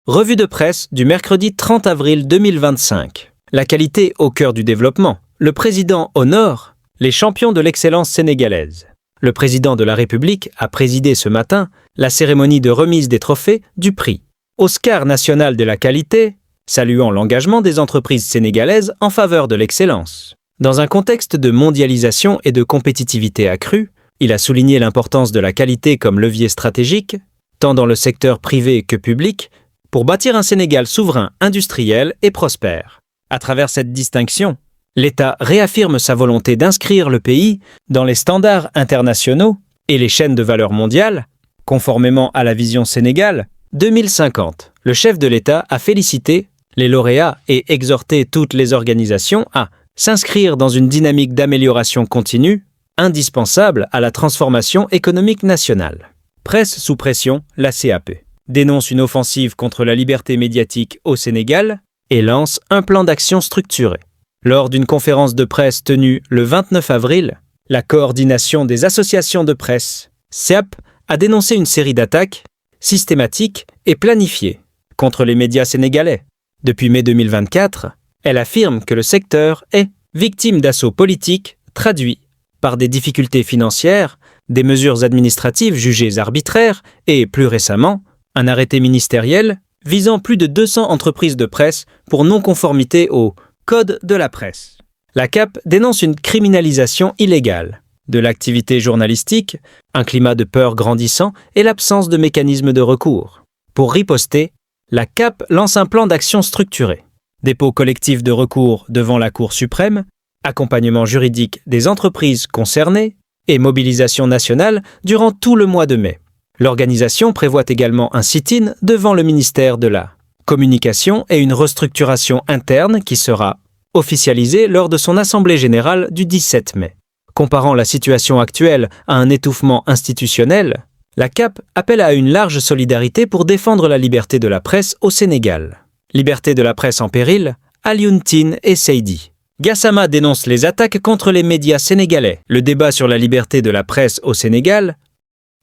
Revue de presse du mercredi 30 avril 2025. La qualité au cœur du développement. Le président honore les champions de l'excellence sénégalaise. Le président de la République a présidé ce matin la cérémonie de remise des trophées du prix Oscar national de la qualité, saluant l'engagement des entreprises sénégalaises en faveur de l'excellence. Dans un contexte de mondialisation et de compétitivité accrue, il a souligné l'importance de la qualité comme levier stratégique, tant dans le secteur privé que public, pour bâtir un Sénégal souverain, industriel et prospère. À travers cette distinction, l'État réaffirme sa volonté d'inscrire le pays dans les standards internationaux et les chaînes de valeur mondiales, conformément à la vision Sénégal 2050. Le chef de l'État a félicité les lauréats et exhorté toutes les organisations à s'inscrire dans une dynamique d'amélioration continue, indispensable à la transformation économique nationale. Presse sous pression, la CAP dénonce une offensive contre la liberté médiatique au Sénégal et lance un plan d'action structuré. Lors d'une conférence de presse tenue le 29 avril, la coordination des associations de presse, CAP, a dénoncé une série d'attaques systématiques et planifiées contre les médias sénégalais. Depuis mai 2024, elle affirme que le secteur est victime d'assauts politiques traduits par des difficultés financières, des mesures administratives jugées arbitraires et, plus récemment, un arrêté ministériel visant plus de 200 entreprises de presse pour non-conformité au Code de la presse. La CAP dénonce une criminalisation illégale de l'activité journalistique, un climat de peur grandissant et l'absence de mécanismes de recours. Pour riposter, la CAP lance un plan d'action structuré. Dépôt collectif de recours devant la Cour suprême, accompagnement juridique des entreprises concernées et mobilisation nationale durant tout le mois de mai. L'organisation prévoit également un sit-in devant le ministère de la Communication et une restructuration interne qui sera officialisée lors de son assemblée générale du 17 mai. Comparant la situation actuelle à un étouffement institutionnel, la CAP appelle à une large solidarité pour défendre la liberté de la presse au Sénégal. Liberté de la presse en péril, Alioune Tine et Seydi Gassama dénoncent les attaques contre les médias sénégalais. Le débat sur la liberté de la presse au Sénégal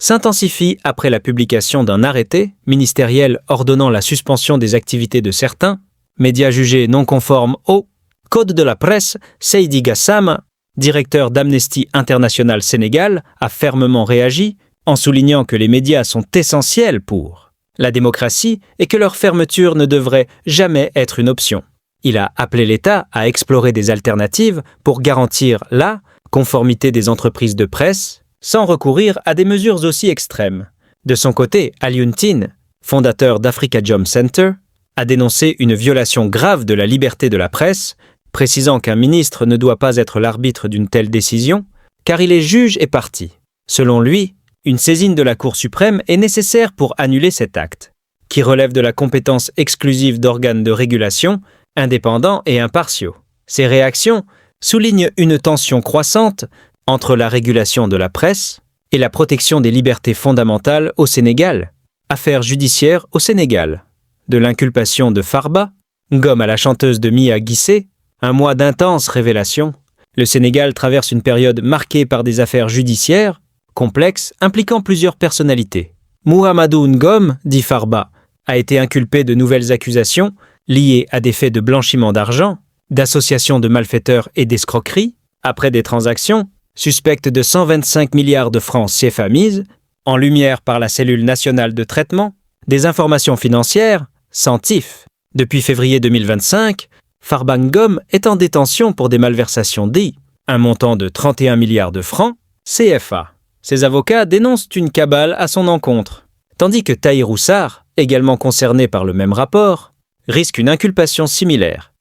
s'intensifie après la publication d'un arrêté ministériel ordonnant la suspension des activités de certains médias jugés non conformes au Code de la presse. Seydi Gassama, directeur d'Amnesty International Sénégal, a fermement réagi en soulignant que les médias sont essentiels pour la démocratie et que leur fermeture ne devrait jamais être une option. Il a appelé l'État à explorer des alternatives pour garantir la conformité des entreprises de presse sans recourir à des mesures aussi extrêmes. De son côté, Alioune Tine, fondateur d'Africa Jom Center, a dénoncé une violation grave de la liberté de la presse, précisant qu'un ministre ne doit pas être l'arbitre d'une telle décision, car il est juge et partie. Selon lui, une saisine de la Cour suprême est nécessaire pour annuler cet acte, qui relève de la compétence exclusive d'organes de régulation, indépendants et impartiaux. Ces réactions soulignent une tension croissante entre la régulation de la presse et la protection des libertés fondamentales au Sénégal. Affaire judiciaire au Sénégal. De l'inculpation de Farba Ngom à la chanteuse de Mia Guissé, un mois d'intenses révélations. Le Sénégal traverse une période marquée par des affaires judiciaires complexes impliquant plusieurs personnalités. Mouhamadou Ngom, dit Farba, a été inculpé de nouvelles accusations liées à des faits de blanchiment d'argent, d'association de malfaiteurs et d'escroquerie, après des transactions suspecte de 125 milliards de francs CFA mises, en lumière par la cellule nationale de traitement, des informations financières, CENTIF. Depuis février 2025, Farba Ngom est en détention pour des malversations d'I, un montant de 31 milliards de francs CFA. Ses avocats dénoncent une cabale à son encontre, tandis que Tahirou Sarr, également concerné par le même rapport, risque une inculpation similaire.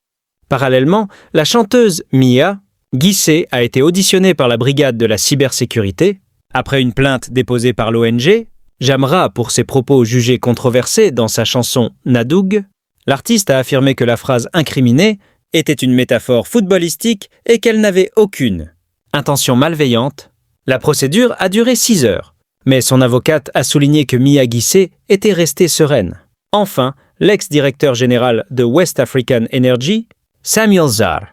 Parallèlement, la chanteuse Mia Guissé a été auditionnée par la brigade de la cybersécurité après une plainte déposée par l'ONG Jamra pour ses propos jugés controversés dans sa chanson Nadoug. L'artiste a affirmé que la phrase incriminée était une métaphore footballistique et qu'elle n'avait aucune intention malveillante. La procédure a duré 6 heures, mais son avocate a souligné que Mia Guissé était restée sereine. Enfin, l'ex-directeur général de West African Energy, Samuel Sarr,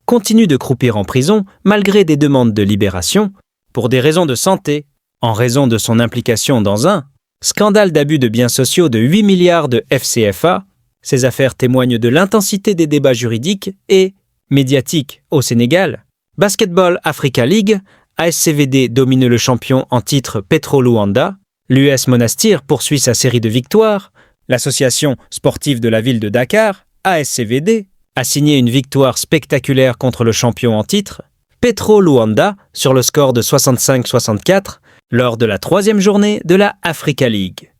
continue de croupir en prison malgré des demandes de libération pour des raisons de santé, en raison de son implication dans un Scandale d'abus de biens sociaux de 8 milliards de FCFA. Ces affaires témoignent de l'intensité des débats juridiques et médiatiques au Sénégal. Basketball Africa League. ASCVD domine le champion en titre Petro Luanda. L'US Monastir poursuit sa série de victoires. L'association sportive de la ville de Dakar, ASCVD, a signé une victoire spectaculaire contre le champion en titre, Petro Luanda, sur le score de 65-64, lors de la 3e journée de la Africa League.